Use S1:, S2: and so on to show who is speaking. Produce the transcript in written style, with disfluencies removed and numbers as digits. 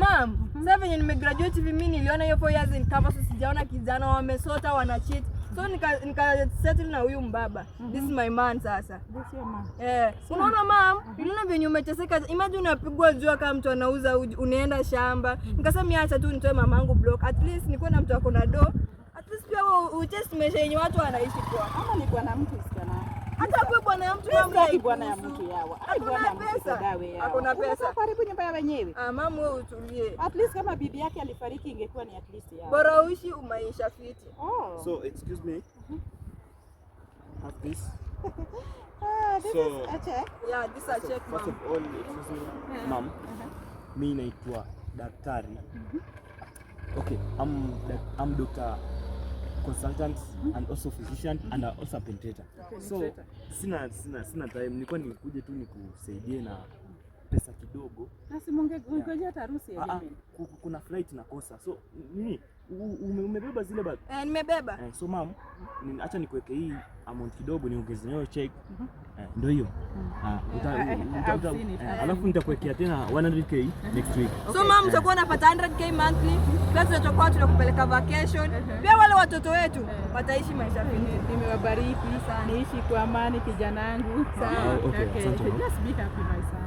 S1: Mom, sasa venye nimegraduate hivi mimi niliona hiyo 4 years in campus sijaona kijana wamesota wana cheat. So nika settle na huyu mbaba. This is my man sasa.
S2: This your man.
S1: Unaona mom, unaona venye umeteseka. Imagine unapigwa jua kama mtu anauza unaenda shamba. Nikasema niacha tu nitoe mamangu block. At least nikuwe na mtu ako na do. At least pia utest maisha yenye watu wanaishi kwa.
S2: Kama ni bwana mtu usikana.
S1: Hata kwa bwana mtu
S2: mama ni bwana ya mtu yawa. Ai bwana pesa dawe yawa.
S1: Hakuna pesa.
S2: Karibu nyumba ya wenyewe.
S1: Mama wewe utulie.
S2: At least kama bibi yake alifariki ingekuwa ni at least yawa.
S1: Bora uishi umaisha fiti.
S3: So excuse me. Have this.
S2: This is a check.
S1: Yeah, this is a check,
S3: First of all, excuse me, mom. Mimi naitwa daktari. Okay, I'm doctor consultant and also physician and also a penetrator. So sina time, nilikuwa nikuje tu nikusaidie na pesa kidogo.
S2: Basi mungejea harusi ya mimi.
S3: Kuna flight nakosa. So nini? Umebeba zile bag?
S1: Nimebeba.
S3: So mom, acha nikuweke hii amount kidogo niongeze nayo check. Ndio hiyo. Alafu nitakuwekea tena 100k next week.
S1: So mom, utakuwa unapata 100k monthly. Plus tutakuwa tunakupeleka vacation. Pia wale watoto wetu wataishi maisha fiti.
S2: Nimewabariki sana. Niishi kwa amani kijana wangu.
S3: Okay.
S2: Just be happy my son.